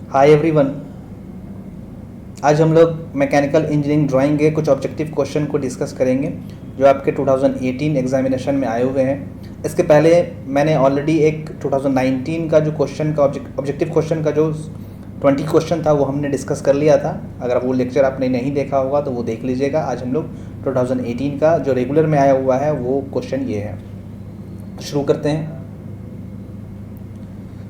Hi everyone. आज हम लोग मैकेनिकल इंजीनियरिंग ड्राइंग के कुछ ऑब्जेक्टिव क्वेश्चन को डिस्कस करेंगे जो आपके 2018 एग्जामिनेशन में आए हुए हैं। इसके पहले मैंने ऑलरेडी एक 2019 का जो क्वेश्चन का ऑब्जेक्टिव क्वेश्चन का जो 20 क्वेश्चन था वो हमने डिस्कस कर लिया था। अगर वो लेक्चर आपने नहीं देखा होगा तो वो देख लीजिएगा। आज हम लोग 2018 का जो रेगुलर में आया हुआ है वो क्वेश्चन ये है। शुरू करते हैं।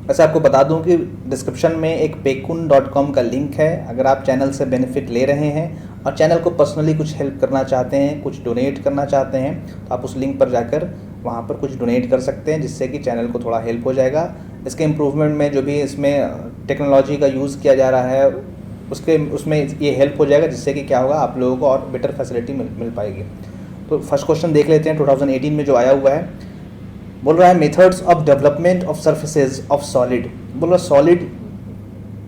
वैसे आपको बता दूं कि डिस्क्रिप्शन में एक paykun.com का लिंक है। अगर आप चैनल से बेनिफिट ले रहे हैं और चैनल को पर्सनली कुछ हेल्प करना चाहते हैं, कुछ डोनेट करना चाहते हैं, तो आप उस लिंक पर जाकर वहाँ पर कुछ डोनेट कर सकते हैं, जिससे कि चैनल को थोड़ा हेल्प हो जाएगा। इसके इम्प्रूवमेंट में जो भी इसमें टेक्नोलॉजी का यूज़ किया जा रहा है उसमें ये हेल्प हो जाएगा, जिससे कि क्या होगा, आप लोगों को और बेटर फैसिलिटी मिल पाएगी। तो फर्स्ट क्वेश्चन देख लेते हैं 2018 में जो आया हुआ है। बोल रहा है methods of development of surfaces of solid. बोल रहा है सॉलिड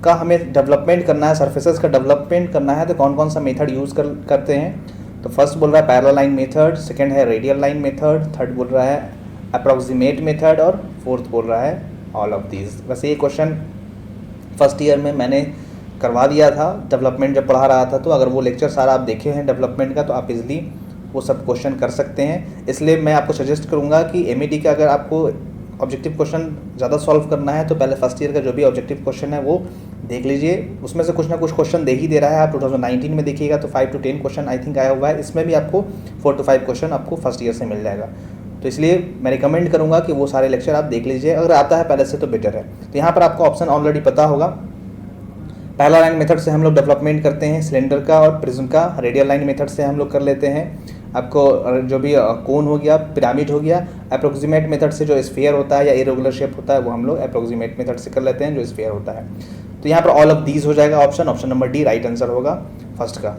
का हमें डेवलपमेंट करना है, सर्फेसेज का डेवलपमेंट करना है, तो कौन कौन सा मेथड यूज़ करते हैं। तो फर्स्ट बोल रहा है पैरेलल लाइन मेथड, सेकंड है रेडियल लाइन मेथड, थर्ड बोल रहा है अप्रॉक्सीमेट मेथड और फोर्थ बोल रहा है ऑल ऑफ दीज। वैसे ये क्वेश्चन फर्स्ट ईयर में मैंने करवा दिया था डेवलपमेंट जब पढ़ा रहा था, तो अगर वो लेक्चर सारा आप देखे हैं डेवलपमेंट का तो आप इजली वो सब क्वेश्चन कर सकते हैं। इसलिए मैं आपको सजेस्ट करूंगा कि एमईडी का अगर आपको ऑब्जेक्टिव क्वेश्चन ज़्यादा सॉल्व करना है तो पहले फर्स्ट ईयर का जो भी ऑब्जेक्टिव क्वेश्चन है वो देख लीजिए। उसमें से कुछ ना कुछ क्वेश्चन दे ही दे रहा है। आप 2019 में देखिएगा तो 5 to 10 क्वेश्चन आई थिंक आया हुआ है। इसमें भी आपको 4 to 5 क्वेश्चन आपको फर्स्ट ईयर से मिल जाएगा। तो इसलिए मैं रिकमेंड करूँगा कि वो सारे लेक्चर आप देख लीजिए। अगर आता है पहले से तो बेटर है। तो यहाँ पर आपको ऑप्शन ऑलरेडी पता होगा। पैरेलल लाइन मेथड से हम लोग डेवलपमेंट करते हैं सिलेंडर का और प्रिज्म का। रेडियल लाइन मेथड से हम लोग कर लेते हैं आपको जो भी कोन हो गया, पिरामिड हो गया। अप्रोक्सीमेट मेथड से जो स्फीयर होता है या इरेगुलर शेप होता है वो हम लोग अप्रोक्सीमेट मेथड से कर लेते हैं जो स्फीयर होता है। तो यहाँ पर ऑल ऑफ दीज हो जाएगा option number D right answer होगा फर्स्ट का।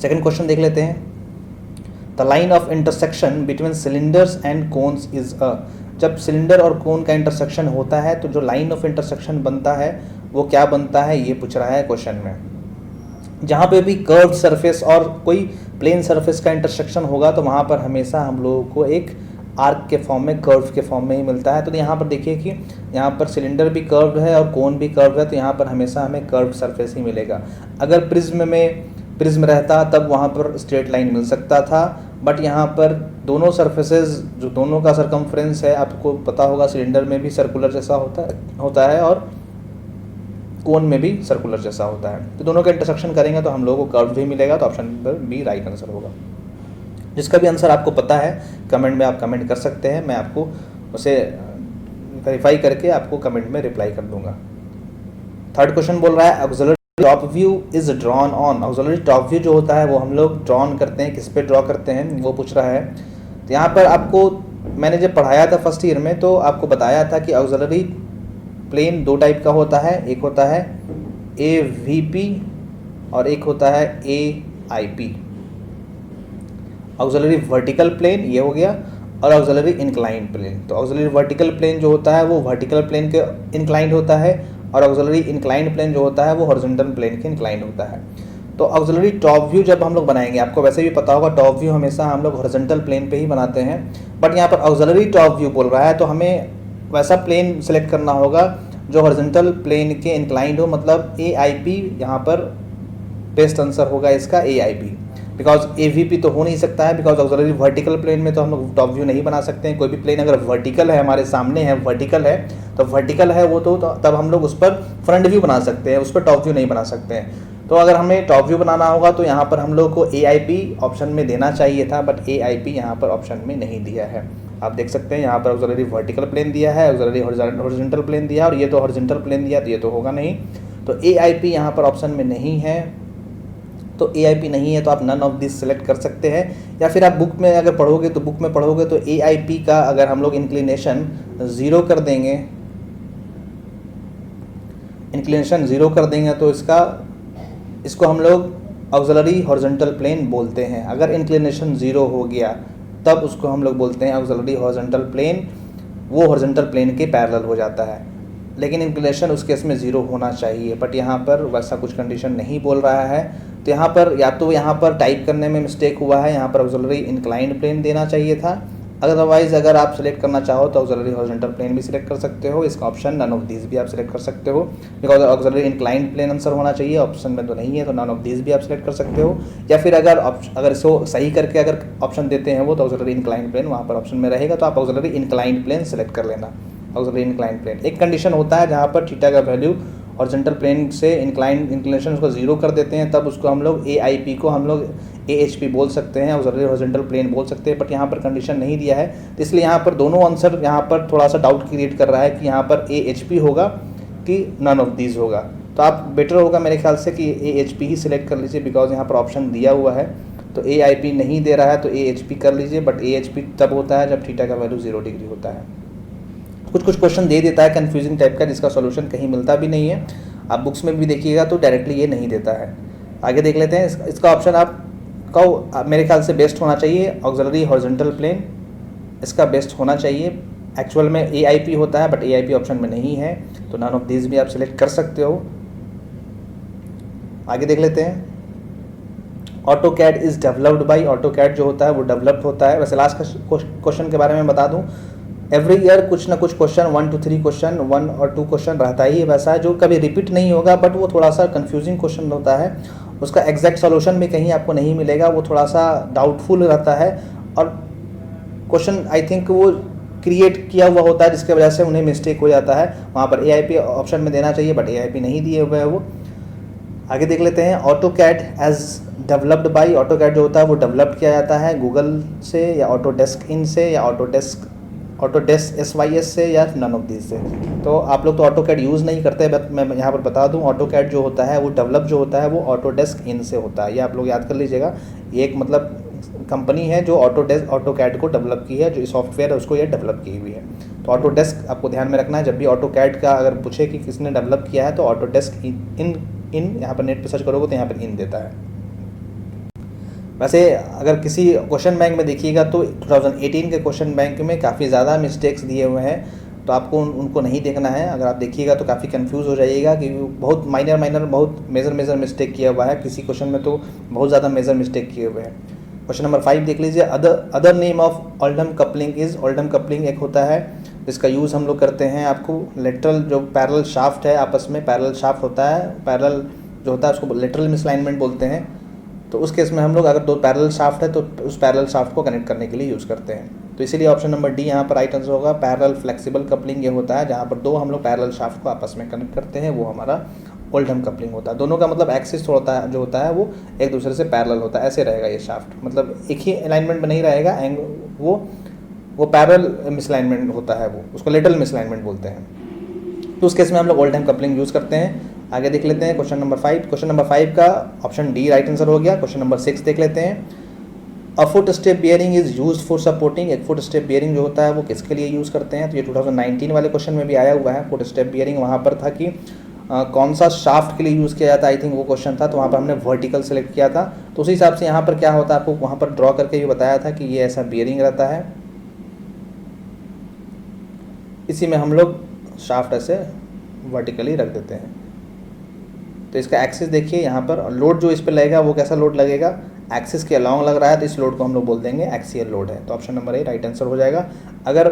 सेकंड क्वेश्चन देख लेते हैं। The line of intersection between cylinders and cones is a. जब सिलेंडर और कोन का इंटरसेक्शन होता है तो जो लाइन ऑफ इंटरसेक्शन बनता है वो क्या बनता है, ये पूछ रहा है क्वेश्चन में। जहाँ पे भी कर्व्ड सरफेस और कोई प्लेन सरफेस का इंटरसेक्शन होगा तो वहाँ पर हमेशा हम लोगों को एक आर्क के फॉर्म में, कर्व के फॉर्म में ही मिलता है। तो यहाँ पर देखिए कि यहाँ पर सिलेंडर भी कर्व्ड है और कोन भी कर्व्ड है, तो यहाँ पर हमेशा हमें कर्व्ड सरफेस ही मिलेगा। अगर प्रिज्म रहता तब वहाँ पर स्ट्रेट लाइन मिल सकता था, बट यहाँ पर दोनों सरफेसेज जो दोनों का सरकमफ्रेंस है, आपको पता होगा सिलेंडर में भी सर्कुलर जैसा होता है और कोन में भी सर्कुलर जैसा होता है। तो दोनों का इंटरसेक्शन करेंगे तो हम लोगों को कर्व भी मिलेगा। तो option number B right answer होगा। जिसका भी आंसर आपको पता है कमेंट में आप कमेंट कर सकते हैं, मैं आपको उसे वेरीफाई करके आपको कमेंट में रिप्लाई कर दूंगा। थर्ड क्वेश्चन बोल रहा है auxiliary top view is drawn on. Auxiliary top view जो होता है वो हम लोग ड्रॉन करते हैं, किस पे ड्रॉ करते हैं वो पूछ रहा है। तो यहाँ पर आपको मैंने जब पढ़ाया था फर्स्ट ईयर में तो आपको बताया था कि ऑक्सिलरी प्लेन दो टाइप का होता है, एक होता है AVP और एक होता है AIP। ऑक्सिलरी वर्टिकल प्लेन ये हो गया और ऑक्सिलरी इंक्लाइंड प्लेन। तो ऑक्सिलरी वर्टिकल प्लेन जो होता है वो वर्टिकल प्लेन के इंक्लाइंड होता है और ऑक्सिलरी इंक्लाइंड प्लेन जो होता है वो हॉरिजॉन्टल प्लेन के इंक्लाइंड होता है। तो ऑक्सिलरी टॉप व्यू जब हम लोग बनाएंगे, आपको वैसे भी पता होगा टॉप व्यू हमेशा हम लोग हॉरिजॉन्टल प्लेन पे ही बनाते हैं, बट यहाँ पर ऑक्सिलरी टॉप व्यू बोल रहा है तो हमें वैसा प्लेन सेलेक्ट करना होगा जो हॉरिजॉन्टल प्लेन के इंक्लाइंड हो, मतलब AIP यहाँ पर बेस्ट आंसर होगा इसका AIP। बिकॉज AVP तो हो नहीं सकता है, बिकॉज ऑक्सिलरी वर्टिकल प्लेन में तो हम लोग टॉप व्यू नहीं बना सकते हैं। कोई भी प्लेन अगर वर्टिकल है, हमारे सामने है, वर्टिकल है तो वर्टिकल है वो तो तब हम लोग उस पर फ्रंट व्यू बना सकते हैं, उस पर टॉप व्यू नहीं बना सकते हैं। तो अगर हमें टॉप व्यू बनाना होगा तो यहाँ पर हम लोग को AIP ऑप्शन में देना चाहिए था, बट AIP यहाँ पर ऑप्शन में नहीं दिया है। आप देख सकते हैं यहाँ पर ऑक्सिलरी वर्टिकल प्लेन दिया है, ऑक्सिलरी हॉरिजॉन्टल प्लेन दिया है और ये तो हॉरिजॉन्टल प्लेन दिया तो ये तो होगा नहीं। तो AIP यहाँ पर ऑप्शन में नहीं है। तो AIP नहीं है तो आप नन ऑफ दिस सेलेक्ट कर सकते हैं। या फिर आप बुक में अगर पढ़ोगे तो बुक में पढ़ोगे तो AIP का अगर हम लोग इंक्लिनेशन 0 कर देंगे, इंक्लिनेशन 0 कर देंगे तो इसको हम लोग ऑक्सिलरी हॉरिजॉन्टल प्लेन बोलते हैं। अगर इंक्लिनेशन 0 हो गया तब उसको हम लोग बोलते हैं ऑक्सिलरी हॉरिजॉन्टल प्लेन, वो हॉरिजॉन्टल प्लेन के पैरेलल हो जाता है। लेकिन इंक्लिनेशन उस केस में 0 होना चाहिए, बट यहाँ पर वैसा कुछ कंडीशन नहीं बोल रहा है। तो यहाँ पर या तो यहाँ पर टाइप करने में मिस्टेक हुआ है, यहाँ पर ऑक्सिलरी इंक्लाइंड प्लेन देना चाहिए था अदरवाइज अगर आप सेलेक्ट करना चाहो तो ऑक्सिलरी हॉरिजॉन्टल प्लेन भी सिलेक्ट कर सकते हो, इसका ऑप्शन नन ऑफ दीज भी आप सिलेक्ट कर सकते हो, because auxiliary inclined plane answer होना चाहिए, ऑप्शन में तो नहीं है, तो नन ऑफ दीज भी आप सिलेक्ट कर सकते हो। या फिर अगर इसको सही करके अगर ऑप्शन देते हैं वो, तो ऑक्सिलरी इंक्लाइंड प्लेन वहाँ पर ऑप्शन में रहेगा, तो आप ऑक्सिलरी इंक्लाइंड प्लेन सेलेक्ट कर लेना। ऑक्सिलरी इंक्लाइंड प्लेन एक कंडीशन होता है जहाँ पर थीटा का वैल्यू हॉरिजॉन्टल प्लेन से इंक्लिनेशन उसको जीरो कर देते हैं, तब उसको हम लोग AIP को हम लोग AHP बोल सकते हैं, ऑक्सिलरी हॉरिजॉन्टल प्लेन बोल सकते हैं, बट यहाँ पर कंडीशन नहीं दिया है, तो इसलिए यहाँ पर दोनों आंसर यहाँ पर थोड़ा सा डाउट क्रिएट कर रहा है कि यहाँ पर AHP होगा कि नन ऑफ दीज होगा। तो आप बेटर होगा मेरे ख्याल से कि AHP ही सिलेक्ट कर लीजिए, बिकॉज यहाँ पर ऑप्शन दिया हुआ है, तो AIP नहीं दे रहा है तो AHP कर लीजिए, बट AHP तब होता है जब थीटा का वैल्यू 0 डिग्री होता है। कुछ क्वेश्चन दे देता है कंफ्यूजिंग टाइप का, जिसका सॉल्यूशन कहीं मिलता भी नहीं है, आप बुक्स में भी देखिएगा तो डायरेक्टली ये नहीं देता है। आगे देख लेते हैं, इसका ऑप्शन आपका मेरे ख्याल से बेस्ट होना चाहिए, ऑक्सिलरी हॉरिजॉन्टल प्लेन इसका बेस्ट होना चाहिए। एक्चुअल में AIP होता है, बट AIP ऑप्शन में नहीं है, तो नन ऑफ दिस भी आप सिलेक्ट कर सकते हो। आगे देख लेते हैं, AutoCAD is developed by, AutoCAD जो होता है वो डेवलप्ड होता है। वैसे लास्ट क्वेश्चन के बारे में बता दूं, एवरी ईयर कुछ ना कुछ क्वेश्चन 1 to 3 क्वेश्चन 1 और 2 क्वेश्चन रहता ही है वैसा, जो कभी रिपीट नहीं होगा, बट वो थोड़ा सा कंफ्यूजिंग क्वेश्चन होता है, उसका एग्जैक्ट सॉल्यूशन भी कहीं आपको नहीं मिलेगा, वो थोड़ा सा डाउटफुल रहता है, और क्वेश्चन आई थिंक वो क्रिएट किया हुआ होता है, जिसकी वजह से उन्हें मिस्टेक हो जाता है। वहाँ पर AIP ऑप्शन में देना चाहिए, बट AIP नहीं दिए हुए है वो। आगे देख लेते हैं, AutoCAD as developed by, AutoCAD जो होता है वो डेवलप किया जाता है गूगल से या ऑटोडेस्क इन से या ऑटोडेस्क SYS से या नन ऑफ दिस से। तो आप लोग तो AutoCAD यूज़ नहीं करते, बट मैं यहाँ पर बता दूँ, AutoCAD जो होता है वो डेवलप जो होता है वो ऑटोडेस्क इन से होता है, ये आप लोग याद कर लीजिएगा। ये एक मतलब कंपनी है जो AutoCAD को डेवलप की है, जो सॉफ्टवेयर है उसको ये डेवलप की हुई है। तो ऑटोडेस्क आपको ध्यान में रखना है, जब भी AutoCAD का अगर पूछे कि किसने डेवलप किया है तो ऑटोडेस्क इन यहाँ पर नेट पे सर्च करोगे तो यहाँ पर इन देता है। वैसे अगर किसी क्वेश्चन बैंक में देखिएगा तो 2018 के क्वेश्चन बैंक में काफ़ी ज़्यादा मिस्टेक्स दिए हुए हैं, तो आपको उनको नहीं देखना है। अगर आप देखिएगा तो काफ़ी कंफ्यूज हो जाइएगा कि बहुत माइनर बहुत मेजर मिस्टेक किया हुआ है, किसी क्वेश्चन में तो बहुत ज़्यादा मेजर मिस्टेक किए हुए हैं। क्वेश्चन नंबर 5 देख लीजिए, other name of Oldham coupling is, Oldham coupling एक होता है जिसका यूज़ हम लोग करते हैं, आपको लेटरल जो पैरेलल शाफ्ट है, आपस में पैरेलल शाफ्ट होता है, पैरेलल जो होता है उसको लेटरल मिसलाइनमेंट बोलते हैं। तो उस केस में हम लोग अगर 2 पैरेलल शाफ्ट है तो उस पैरेलल शाफ्ट को कनेक्ट करने के लिए यूज़ करते हैं, तो इसीलिए ऑप्शन नंबर डी यहाँ पर राइट आंसर होगा। पैरेलल फ्लेक्सिबल कपलिंग ये होता है जहाँ पर 2 हम लोग पैरेलल शाफ्ट को आपस में कनेक्ट करते हैं, वो हमारा ओल्डम कपलिंग होता है। दोनों का मतलब एक्सिस होता है जो होता है वो एक दूसरे से पैरेलल होता है, ऐसे रहेगा ये शाफ्ट, मतलब एक ही अलाइनमेंट में नहीं रहेगा, वो पैरेलल मिसलाइनमेंट होता है, वो उसको लेटरल मिसलाइनमेंट बोलते हैं। तो उस केस में हम लोग ओल्डम कपलिंग यूज़ करते हैं। आगे देख लेते हैं क्वेश्चन नंबर 5। क्वेश्चन नंबर 5 का ऑप्शन डी राइट आंसर हो गया। क्वेश्चन नंबर 6 देख लेते हैं, a foot step bearing is used for supporting, एक फुट स्टेप बियरिंग जो होता है वो किसके लिए यूज़ करते हैं, तो ये 2019 वाले क्वेश्चन में भी आया हुआ है। फुट स्टेप बियरिंग वहाँ पर था कि कौन सा शाफ्ट के लिए यूज़ किया जाता है, आई थिंक वो क्वेश्चन था, तो वहाँ पर हमने वर्टिकल सेलेक्ट किया था। तो उसी हिसाब से यहाँ पर क्या होता है, आपको वहाँ पर ड्रॉ करके भी बताया था कि ये ऐसा बियरिंग रहता है, इसी में हम लोग शाफ्ट ऐसे वर्टिकली रख देते हैं। तो इसका एक्सिस देखिए, यहाँ पर लोड जो इस पर लगेगा वो कैसा लोड लगेगा, एक्सिस के अलॉन्ग लग रहा है, तो इस लोड को हम लोग बोल देंगे एक्सियल लोड है। तो ऑप्शन नंबर ए राइट आंसर हो जाएगा। अगर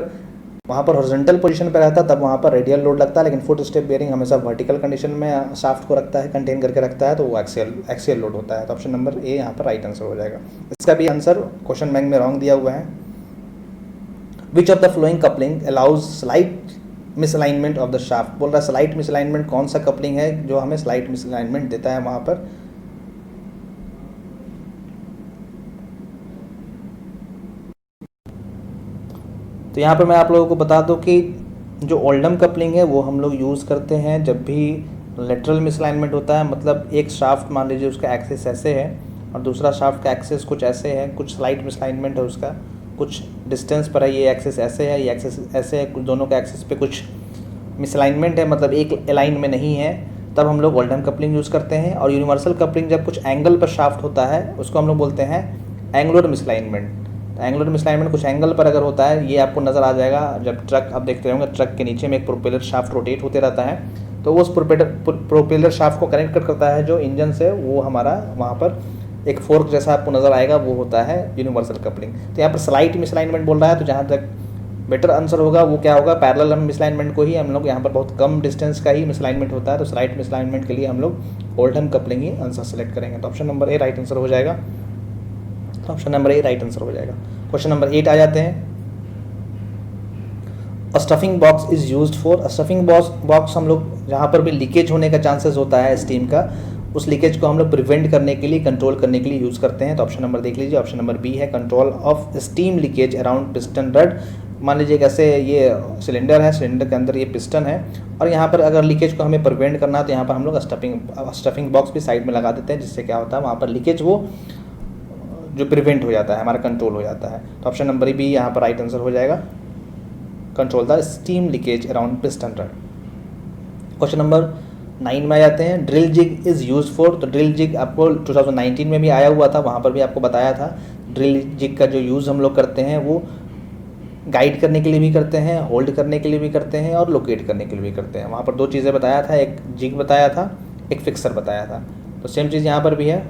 वहाँ पर हॉरिजॉन्टल पोजीशन पे रहता तब वहाँ पर रेडियल लोड लगता है, लेकिन फुट स्टेप बेयरिंग हमेशा वर्टिकल कंडीशन में शाफ्ट को रखता है, कंटेन करके रखता है, तो वो एक्सियल लोड होता है। तो ऑप्शन नंबर ए यहाँ पर राइट आंसर हो जाएगा। इसका भी आंसर क्वेश्चन बैंक में रॉन्ग दिया हुआ है। Which of the flowing coupling allows slight misalignment of the shaft, बोल रहा है स्लाइट मिसअलाइनमेंट कौन सा कपलिंग है जो हमें स्लाइट मिसअलाइनमेंट देता है वहाँ पर। तो यहाँ पर मैं आप लोगों को बता दूं कि जो ओल्डम कपलिंग है वो हम लोग यूज़ करते हैं जब भी लेटरल मिसअलाइनमेंट होता है, मतलब एक शाफ्ट मान लीजिए उसका एक्सिस ऐसे है और दूसरा शाफ्ट का एक्सिस कुछ ऐसे है, कुछ स्लाइट मिसअलाइनमेंट है उसका, कुछ डिस्टेंस पर है, ये एक्सिस ऐसे है, ये एक्सिस ऐसे है, कुछ दोनों के एक्सिस पे कुछ मिसअलाइनमेंट है, मतलब एक अलाइन में नहीं है, तब हम लोग ओल्डम कपलिंग यूज़ करते हैं। और यूनिवर्सल कपलिंग जब कुछ एंगल पर शाफ्ट होता है उसको हम लोग बोलते हैं एंगुलर मिसअलाइनमेंट। एंगुलर मिसअलाइनमेंट कुछ एंगल पर अगर होता है, ये आपको नज़र आ जाएगा जब ट्रक आप देखते होंगे, ट्रक के नीचे में एक प्रोपेलर शाफ्ट रोटेट होते रहता है, तो वो उस प्रोपेलर शाफ्ट को कनेक्ट करता है जो इंजन से, वो हमारा वहाँ पर एक फोर्क जैसा आपको नज़र आएगा, वो होता है यूनिवर्सल कपलिंग। तो यहाँ पर स्लाइट मिसलाइनमेंट बोल रहा है, तो जहाँ तक बेटर आंसर होगा वो क्या होगा, पैरेलल मिसलाइनमेंट को ही हम लोग यहाँ पर बहुत कम डिस्टेंस का ही मिसलाइनमेंट होता है, तो स्लाइट मिसलाइनमेंट के लिए हम लोग ओल्डहम कपलिंग ही आंसर सेलेक्ट करेंगे। तो ऑप्शन नंबर ए राइट आंसर हो जाएगा। तो ऑप्शन नंबर ए राइट आंसर हो जाएगा। क्वेश्चन नंबर 8 आ जाते हैं। Stuffing box is used for, stuffing box हम लोग जहाँ पर भी लीकेज होने का चांसेस होता है स्टीम का, उस लीकेज को हम लोग प्रिवेंट करने के लिए, कंट्रोल करने के लिए यूज़ करते हैं। तो ऑप्शन नंबर देख लीजिए, ऑप्शन नंबर बी है, control of steam leakage around piston rod. मान लीजिए कैसे ये सिलेंडर है, सिलेंडर के अंदर ये पिस्टन है, और यहाँ पर अगर लीकेज को हमें प्रिवेंट करना है तो यहाँ पर हम लोग स्टफिंग बॉक्स भी साइड में लगा देते हैं, जिससे क्या होता है वहाँ पर लीकेज वो जो प्रिवेंट हो जाता है, हमारा कंट्रोल हो जाता है। तो ऑप्शन नंबर बी यहाँ पर राइट आंसर हो जाएगा, control the steam leakage around piston rod. Question number 9 में आ जाते हैं। Drill jig is use for, तो ड्रिल जिग आपको 2019 में भी आया हुआ था, वहाँ पर भी आपको बताया था। ड्रिल जिग का जो यूज़ हम लोग करते हैं वो गाइड करने के लिए भी करते हैं, होल्ड करने के लिए भी करते हैं, और लोकेट करने के लिए भी करते हैं। वहाँ पर 2 चीज़ें बताया था, एक जिग बताया था, एक फिक्सर बताया था। तो सेम चीज़ यहाँ पर भी है।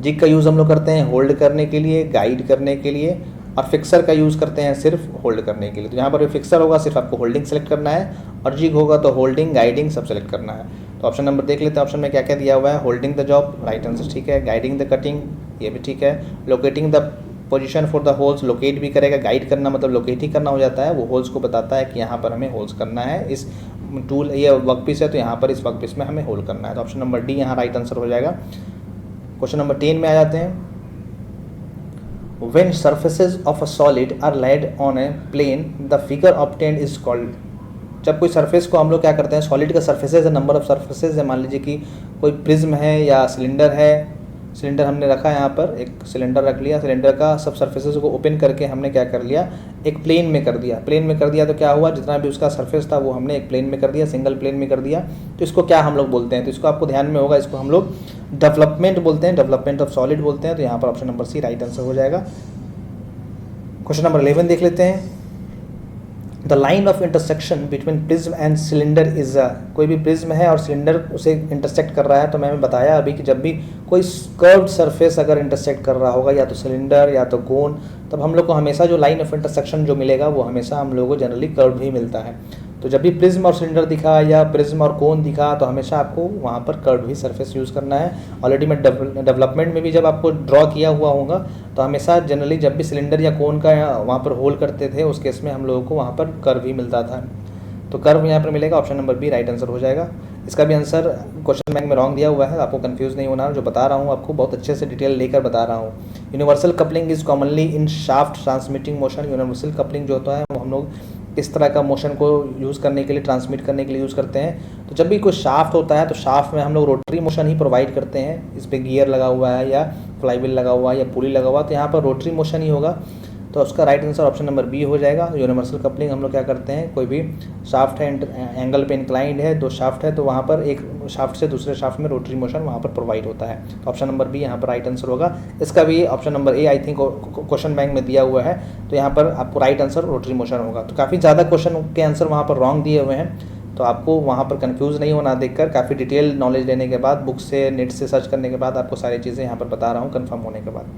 जिग का यूज़ हम लोग करते हैं होल्ड करने के लिए, गाइड करने के लिए, और फिक्सर का यूज़ करते हैं सिर्फ होल्ड करने के लिए। तो यहाँ पर भी फिक्सर होगा, सिर्फ आपको होल्डिंग सेलेक्ट करना है, और जिग होगा तो होल्डिंग, गाइडिंग सब सेलेक्ट करना है। तो ऑप्शन नंबर देख लेते हैं, ऑप्शन में क्या क्या दिया हुआ है। Holding the job, right answer ठीक है। गाइडिंग द कटिंग, ये भी ठीक है। Locating the position for the holes, locate भी करेगा, गाइड करना मतलब लोकेट ही करना हो जाता है, वो होल्स को बताता है कि यहाँ पर हमें होल्स करना है, इस टूल ये वर्क पीस है तो यहाँ पर इस वर्क पीस में हमें होल्ड करना है। तो ऑप्शन नंबर डी यहाँ राइट आंसर हो जाएगा। क्वेश्चन नंबर 10 में आ जाते हैं। When surfaces of a solid are laid on a plane, the figure obtained is called। जब कोई सरफेस को हम लोग क्या करते हैं, सॉलिड का सरफेसेज है, नंबर ऑफ सरफेसेज है। मान लीजिए कि कोई प्रिज्म है या सिलेंडर है, सिलेंडर हमने रखा है, यहाँ पर एक सिलेंडर रख लिया, सिलेंडर का सब सरफेसेज को ओपन करके हमने क्या कर लिया, एक प्लेन में कर दिया। प्लेन में कर दिया तो क्या हुआ, जितना भी उसका सरफेस था वो हमने एक प्लेन में कर दिया, सिंगल प्लेन में कर दिया। तो इसको क्या हम लोग बोलते हैं, तो इसको आपको ध्यान में होगा, इसको हम लोग डेवलपमेंट बोलते हैं, डेवलपमेंट ऑफ सॉलिड बोलते हैं। तो यहाँ पर option number C right answer हो जाएगा। क्वेश्चन नंबर 11 देख लेते हैं। The line of intersection between prism and cylinder is a, कोई भी प्रिज्म है और सिलेंडर उसे इंटरसेक्ट कर रहा है, तो मैंने बताया अभी कि जब भी कोई कर्व्ड सरफेस अगर इंटरसेक्ट कर रहा होगा, या तो सिलेंडर या तो कोन, तब हम लोग को हमेशा जो लाइन ऑफ इंटरसेक्शन जो मिलेगा वो हमेशा हम लोगों को जनरली कर्व ही मिलता है। तो जब भी प्रिज्म और सिलेंडर दिखा या प्रिज्म और कोन दिखा, तो हमेशा आपको वहाँ पर कर्व ही सरफेस यूज़ करना है। ऑलरेडी मैं डेवलपमेंट में भी जब आपको ड्रॉ किया हुआ होगा, तो हमेशा जनरली जब भी सिलेंडर या कोन का वहाँ पर होल करते थे, उस केस में हम लोगों को वहाँ पर कर्व ही मिलता था। तो कर्व यहाँ पर मिलेगा, option number B right answer हो जाएगा। इसका भी आंसर क्वेश्चन बैंक में रॉन्ग दिया हुआ है, आपको कंफ्यूज नहीं होना, जो बता रहा हूँ आपको बहुत अच्छे से डिटेल लेकर बता रहा हूँ। Universal coupling is commonly in shaft transmitting motion. Universal coupling जो होता है वो हम लोग इस तरह का मोशन को यूज़ करने के लिए, ट्रांसमिट करने के लिए यूज़ करते हैं। तो जब भी कोई शाफ्ट होता है तो शाफ्ट में हम लोग रोटरी मोशन ही प्रोवाइड करते हैं। इस पर गियर लगा हुआ है या फ्लाईव्हील लगा हुआ है या पुली लगा हुआ है, तो यहाँ पर रोटरी मोशन ही होगा। तो उसका right answer option number B हो जाएगा। यूनिवर्सल कपलिंग हम लोग क्या करते हैं, कोई भी शाफ्ट है एंगल पे इंक्लाइंड है, 2 शाफ्ट है, तो वहाँ पर एक शाफ्ट से दूसरे शाफ्ट में रोटरी मोशन वहाँ पर प्रोवाइड होता है। तो ऑप्शन नंबर बी यहाँ पर राइट आंसर होगा। इसका भी option number A I think question bank में दिया हुआ है, तो यहाँ पर आपको राइट आंसर रोटरी मोशन होगा। तो काफ़ी ज़्यादा क्वेश्चन के आंसर वहाँ पर रॉन्ग दिए हुए हैं, तो आपको वहाँ पर कंफ्यूज नहीं होना। देखकर काफ़ी डिटेल नॉलेज लेने के बाद, बुक से नेट से सर्च करने के बाद आपको सारी चीज़ें यहाँ पर बता रहा हूँ कन्फर्म होने के बाद।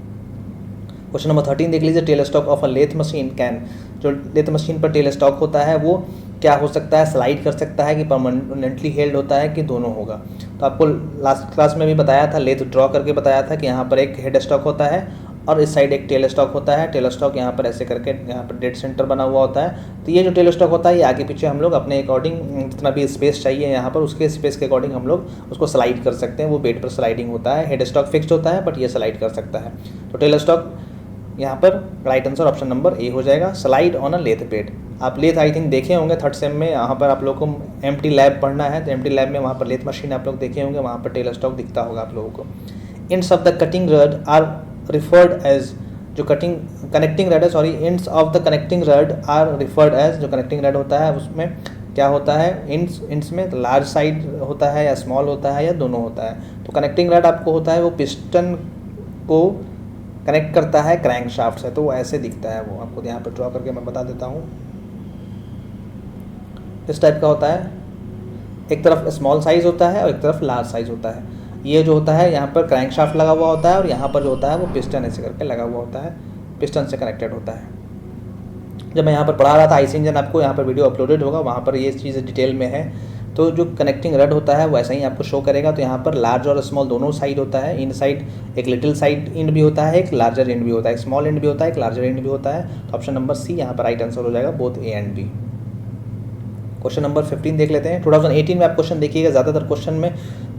क्वेश्चन नंबर 13 देख लीजिए। Tail stock of a lathe machine can, जो लेथ मशीन पर टेल स्टॉक होता है वो क्या हो सकता है, स्लाइड कर सकता है कि परमानेंटली हेल्ड होता है कि दोनों होगा। तो आपको लास्ट क्लास में भी बताया था, लेथ ड्रॉ करके बताया था कि यहाँ पर एक हेड स्टॉक होता है और इस साइड एक टेल स्टॉक होता है। टेल स्टॉक यहाँ पर ऐसे करके यहाँ पर डेड सेंटर बना हुआ होता है। तो ये जो टेल स्टॉक होता है ये आगे पीछे हम लोग अपने अकॉर्डिंग जितना भी स्पेस चाहिए यहाँ पर, उसके स्पेस के अकॉर्डिंग हम लोग उसको स्लाइड कर सकते हैं। वो बेड पर स्लाइडिंग होता है। हेड स्टॉक फिक्स्ड होता है बट ये स्लाइड कर सकता है। तो टेल स्टॉक यहाँ पर right answer option number A हो जाएगा। Slide on a lathe bed, आप लेथ आई थिंक देखे होंगे 3rd सेम में, यहाँ पर आप लोगों को एम्प्टी लैब पढ़ना है, तो एम्प्टी लैब में वहाँ पर लेथ मशीन आप लोग देखे होंगे, वहाँ पर टेल स्टॉक दिखता होगा आप लोगों को। Ends of the cutting rod are referred as, जो कटिंग कनेक्टिंग रड है, sorry, ends of the connecting rod are referred as, जो कनेक्टिंग रड होता है उसमें क्या होता है, एंड्स में लार्ज साइड होता है या स्मॉल होता है या दोनों होता है। तो कनेक्टिंग रड आपको होता है वो पिस्टन को कनेक्ट करता है क्रैंक शाफ्ट से, तो वो ऐसे दिखता है। वो आपको यहाँ पर ड्रॉ करके मैं बता देता हूँ, इस टाइप का होता है। एक तरफ स्मॉल साइज़ होता है और एक तरफ लार्ज साइज़ होता है। ये जो होता है यहाँ पर क्रैंकशाफ्ट लगा हुआ होता है और यहाँ पर जो होता है वो पिस्टन ऐसे करके लगा हुआ होता है, पिस्टन से कनेक्टेड होता है। जब मैं यहाँ पर पढ़ा रहा था आईसी इंजन, आपको यहाँ पर वीडियो अपलोडेड होगा, वहाँ पर ये चीज़ डिटेल में है। तो जो कनेक्टिंग रड होता है वैसा ही आपको शो करेगा। तो यहाँ पर लार्ज और स्मॉल दोनों साइड होता है। इन साइड एक लिटिल साइड इंड भी होता है, एक लार्जर इंड भी होता है, एक स्मॉल इंड भी होता है, एक लार्जर इंड भी होता है। तो ऑप्शन नंबर सी यहाँ पर राइट आंसर हो जाएगा, both A and B. Question number 15 देख लेते हैं। 2018 में आप क्वेश्चन देखिएगा, ज़्यादातर क्वेश्चन में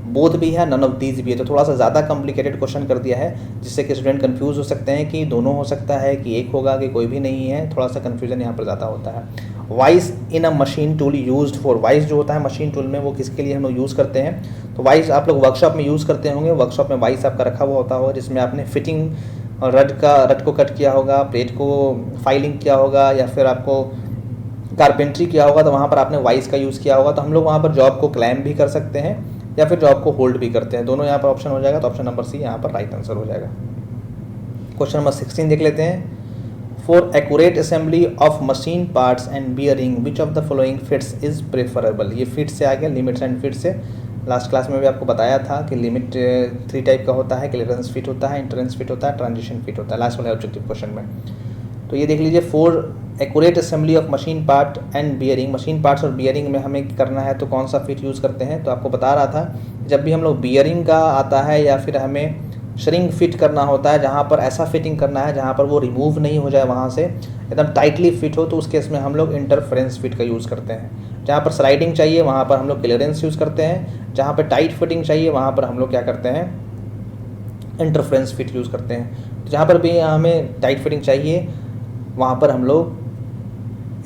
बोथ भी है, नन ऑफ दीज भी है। तो थोड़ा सा ज़्यादा कॉम्प्लिकेटेड क्वेश्चन कर दिया है, जिससे कि स्टूडेंट कंफ्यूज हो सकते हैं कि दोनों हो सकता है, कि एक होगा, कि कोई भी नहीं है। थोड़ा सा कन्फ्यूजन यहाँ पर ज़्यादा होता है। Vice in a machine tool used for, vice जो होता है मशीन टूल में, वो किसके लिए हम लोग यूज़ करते हैं? तो वाइस आप लोग वर्कशॉप में यूज़ करते होंगे। वर्कशॉप में वाइस आपका रखा हुआ होता होगा, जिसमें आपने फिटिंग रड को कट किया होगा, प्लेट को फाइलिंग किया होगा, या फिर आपको कारपेंट्री किया होगा, तो वहाँ पर आपने वाइस का यूज़ किया होगा। तो हम लोग वहाँ पर जॉब को क्लाइम भी कर सकते हैं या फिर जॉब को होल्ड भी करते हैं, दोनों यहाँ पर ऑप्शन हो जाएगा। तो ऑप्शन नंबर सी यहाँ पर राइट आंसर हो जाएगा। क्वेश्चन नंबर 16 देख लेते हैं। For accurate assembly of machine parts and bearing which of the following fits is preferable. ये फिट से आ गया, लिमिट्स एंड फिट से। लास्ट क्लास में भी आपको बताया था कि लिमिट 3 टाइप का होता है, क्लियरेंस फिट होता है, इंटरेंस फिट होता है, ट्रांजिशन फिट होता है, लास्ट वाले ऑब्जेक्टिव क्वेश्चन में। तो ये देख लीजिए, for accurate assembly of machine part and bearing, machine parts और बियरिंग में हमें करना है तो कौन सा फिट यूज़ करते हैं? तो आपको बता रहा था, जब भी हम लोग बियरिंग का आता है या फिर हमें श्रिंक फिट करना होता है, जहाँ पर ऐसा फिटिंग करना है जहाँ पर वो रिमूव नहीं हो जाए, वहाँ से एकदम टाइटली फिट हो, तो उस केस में हम लोग इंटरफेरेंस फिट का यूज़ करते हैं। जहाँ पर स्लाइडिंग चाहिए वहाँ पर हम लोग क्लियरेंस यूज़ करते हैं, जहाँ पर टाइट फिटिंग चाहिए वहाँ पर हम लोग क्या करते हैं? इंटरफेरेंस फिट यूज़ करते हैं। तो जहाँ पर भी हमें टाइट फिटिंग चाहिए वहाँ पर हम लोग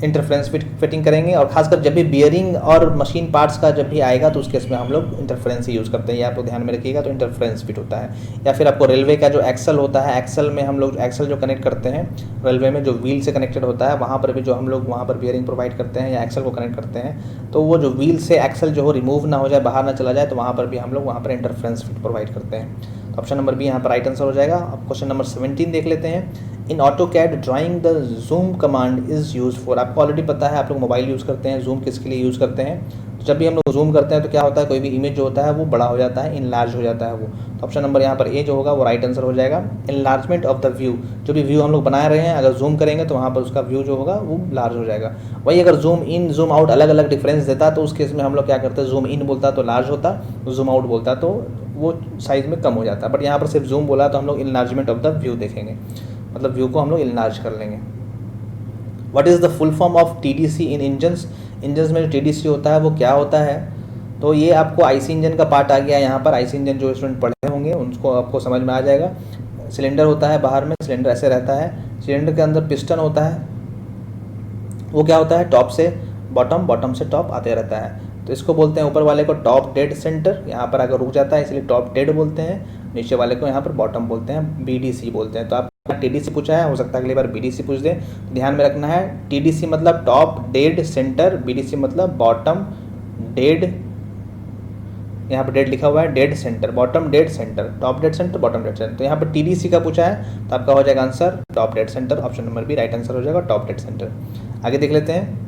इंटरफेरेंस फिटिंग करेंगे। और खासकर जब भी बियरिंग और मशीन पार्ट्स का जब भी आएगा तो उस केस में हम लोग इंटरफेरेंस ही यूज़ करते हैं, ये आपको ध्यान में रखिएगा। तो इंटरफेरेंस फिट होता है। या फिर आपको रेलवे का जो एक्सल होता है, एक्सल में हम लोग एक्सल जो कनेक्ट करते हैं रेलवे में, जो व्हील से कनेक्टेड होता है, वहाँ पर भी जो हम लोग वहाँ पर बियरिंग प्रोवाइड करते हैं या एक्सल को कनेक्ट करते हैं, तो वो जो व्हील से एक्सल जो हो रिमूव ना हो जाए, बाहर ना चला जाए, तो वहाँ पर भी हम लोग वहाँ पर इंटरफेरेंस फिट प्रोवाइड करते हैं। तो ऑप्शन नंबर बी यहाँ पर राइट आंसर हो जाएगा। अब क्वेश्चन नंबर 17 देख लेते हैं। इन AutoCAD drawing the zoom command is use for, आपको ऑलरेडी पता है, आप लोग मोबाइल यूज़ करते हैं, जूम किसके लिए यूज़ करते हैं? तो जब भी हम लोग जूम करते हैं तो क्या होता है, कोई भी इमेज जो होता है वो बड़ा हो जाता है, इनलार्ज हो जाता है वो। तो ऑप्शन नंबर यहाँ पर ए जो होगा वो राइट आंसर हो जाएगा। इनलार्जमेंट ऑफ द व्यू, जो भी व्यू हम लोग बना रहे हैं, अगर जूम करेंगे तो वहाँ पर उसका व्यू जो होगा वो लार्ज हो जाएगा। वही अगर जूम इन जूम आउट अलग अलग डिफरेंस देता तो उस केस में हम लोग क्या करते हैं, जूम इन बोलता तो लार्ज होता, जूम आउट बोलता तो वो साइज़ में कम हो जाता। बट यहाँ पर सिर्फ जूम बोला तो हम लोग इनलार्जमेंट ऑफ द व्यू देखेंगे, मतलब व्यू को हम लोग इनलार्ज कर लेंगे। What is the full form of TDC in engines, engines में जो TDC होता है वो क्या होता है? तो ये आपको आईसी इंजन का पार्ट आ गया यहाँ पर। आईसी इंजन जो स्टूडेंट पढ़े होंगे उनको आपको समझ में आ जाएगा। सिलेंडर होता है बाहर में, सिलेंडर ऐसे रहता है, सिलेंडर के अंदर पिस्टन होता है, वो क्या होता है, टॉप से बॉटम, बॉटम से टॉप आते रहता है। तो इसको बोलते हैं ऊपर वाले को टॉप डेड सेंटर, यहाँ पर अगर रुक जाता है इसलिए टॉप डेड बोलते हैं, नीचे वाले को यहाँ पर बॉटम बोलते हैं, BDC बोलते हैं। तो आप TDC पूछा है, हो सकता है अगली बार BDC पूछ दे, तो ध्यान में रखना है TDC मतलब टॉप डेड सेंटर, BDC मतलब बॉटम डेड, यहाँ पर डेड लिखा हुआ है, dead centre, bottom dead centre, top dead centre, bottom dead centre. तो यहाँ पर TDC का पूछा है तो आपका हो जाएगा answer top dead centre. Option number B right answer हो जाएगा, टॉप डेड सेंटर। आगे देख लेते हैं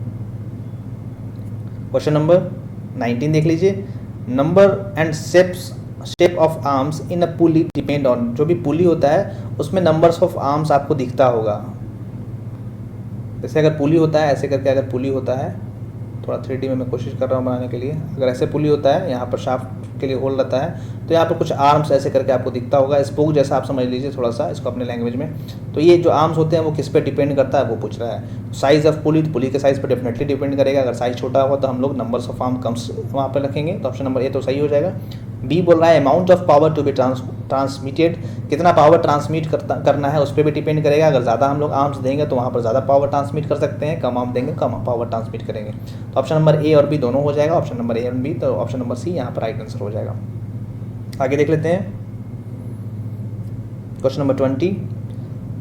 क्वेश्चन नंबर 19 देख लीजिए। Number and shape of arms in a pulley depend on, जो भी पुली होता है उसमें नंबर्स ऑफ आर्म्स आपको दिखता होगा। जैसे अगर पुली होता है ऐसे करके, अगर पुली होता है, थोड़ा 3D में मैं कोशिश कर रहा हूँ बनाने के लिए, अगर ऐसे पुली होता है, यहाँ पर शाफ्ट के लिए होल रहता है, तो यहाँ पर कुछ आर्म्स ऐसे करके आपको दिखता होगा, स्पोक जैसा आप समझ लीजिए थोड़ा सा इसको अपने लैंग्वेज में। तो ये जो आर्म्स होते हैं वो किस पे डिपेंड करता है वो पूछ रहा है। साइज़ ऑफ पुली, तो पुली के साइज़ पर डेफिनेटली डिपेंड करेगा। अगर साइज़ छोटा होगा तो हम लोग नंबर्स ऑफ आर्म कम्स वहाँ पर रखेंगे। तो ऑप्शन नंबर ए तो सही हो जाएगा। बी बोल रहा है amount of power to be transmitted, कितना पावर ट्रांसमिट करना है उस पर भी डिपेंड करेगा। अगर ज़्यादा हम लोग आर्म्स देंगे तो वहाँ पर ज़्यादा पावर ट्रांसमिट कर सकते हैं, कम आर्म देंगे कम पावर ट्रांसमिट करेंगे। तो ऑप्शन नंबर ए और बी दोनों हो जाएगा, ऑप्शन नंबर ए और बी। तो ऑप्शन नंबर सी यहाँ पर राइट आंसर हो जाएगा। आगे देख लेते हैं question number 20।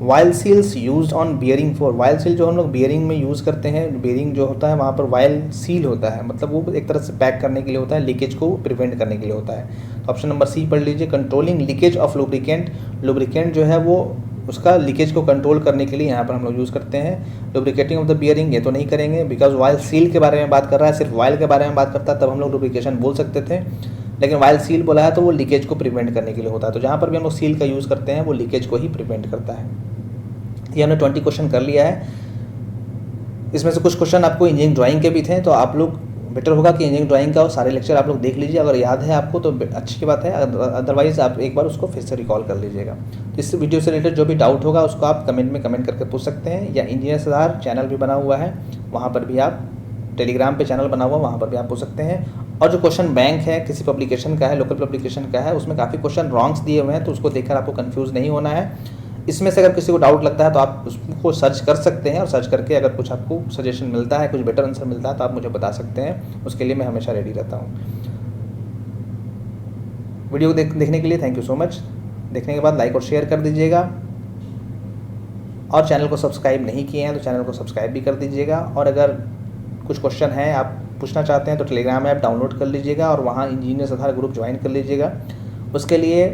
Oil seals used on bearing for, oil seal जो हम लोग बियरिंग में यूज़ करते हैं, बियरिंग जो होता है वहाँ पर वायल सील होता है, मतलब वो एक तरह से पैक करने के लिए होता है, लीकेज को प्रिवेंट करने के लिए होता है। तो ऑप्शन नंबर सी पढ़ लीजिए, controlling leakage of lubricant, lubricant जो है वो उसका लीकेज को कंट्रोल करने के लिए यहाँ पर हम लोग यूज़ करते हैं। लुब्रिकेटिंग ऑफ द बियरिंग ये तो नहीं करेंगे, बिकॉज वायल सील के बारे में बात कर रहा है, सिर्फ वायल के बारे में बात करता है, तब हम लोग लुब्रिकेशन बोल सकते थे। लेकिन वाइल सील बोला है तो वो लीकेज को प्रिवेंट करने के लिए होता है। तो जहाँ पर भी हम लोग सील का यूज़ करते हैं वो लीकेज को ही प्रिवेंट करता है। ये हमने 20 क्वेश्चन कर लिया है। इसमें से कुछ क्वेश्चन आपको इंजीनियरिंग ड्राइंग के भी थे, तो आप लोग बेटर होगा कि इंजीनियरिंग ड्राइंग का सारे लेक्चर आप लोग देख लीजिए। अगर याद है आपको तो अच्छी बात है, अदरवाइज़ आप एक बार उसको फिर से रिकॉल कर लीजिएगा। इस वीडियो से रिलेटेड जो भी डाउट होगा उसको आप कमेंट में कमेंट करके पूछ सकते हैं, या इंजीनियर सरदार चैनल भी बना हुआ है, वहाँ पर भी आप, टेलीग्राम पे चैनल बना हुआ वहाँ पर भी आप पूछ सकते हैं। और जो क्वेश्चन बैंक है किसी पब्लिकेशन का है, लोकल पब्लिकेशन का है, उसमें काफ़ी क्वेश्चन रॉन्ग्स दिए हुए हैं, तो उसको देखकर आपको कंफ्यूज नहीं होना है। इसमें से अगर किसी को डाउट लगता है तो आप उसको सर्च कर सकते हैं, और सर्च करके अगर कुछ आपको सजेशन मिलता है, कुछ बेटर आंसर मिलता है तो आप मुझे बता सकते हैं। उसके लिए मैं हमेशा रेडी रहता हूँ। वीडियो देखने के लिए थैंक यू सो मच। देखने के बाद लाइक और शेयर कर दीजिएगा, और चैनल को सब्सक्राइब नहीं किए हैं तो चैनल को सब्सक्राइब भी कर दीजिएगा। और अगर कुछ क्वेश्चन है आप पूछना चाहते हैं तो टेलीग्राम ऐप डाउनलोड कर लीजिएगा और वहाँ इंजीनियर सरदार ग्रुप ज्वाइन कर लीजिएगा। उसके लिए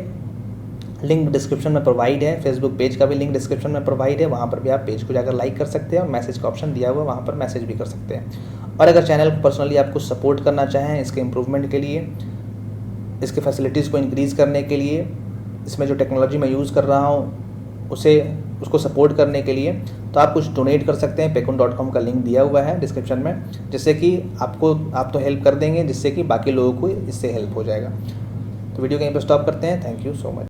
लिंक डिस्क्रिप्शन में प्रोवाइड है, फेसबुक पेज का भी लिंक डिस्क्रिप्शन में प्रोवाइड है, वहाँ पर भी आप पेज को जाकर लाइक कर सकते हैं, और मैसेज का ऑप्शन दिया हुआ है वहाँ पर मैसेज भी कर सकते हैं। और अगर चैनल को पर्सनली आप कुछ सपोर्ट करना चाहें इसके इम्प्रूवमेंट के लिए, इसके फैसिलिटीज़ को इंक्रीज़ करने के लिए, इसमें जो टेक्नोलॉजी मैं यूज़ कर रहा हूँ उसको सपोर्ट करने के लिए, तो आप कुछ डोनेट कर सकते हैं। pekun.com का लिंक दिया हुआ है डिस्क्रिप्शन में, जिससे कि आप तो हेल्प कर देंगे, जिससे कि बाकी लोगों को इससे हेल्प हो जाएगा। तो वीडियो कहीं पर स्टॉप करते हैं। Thank you so much.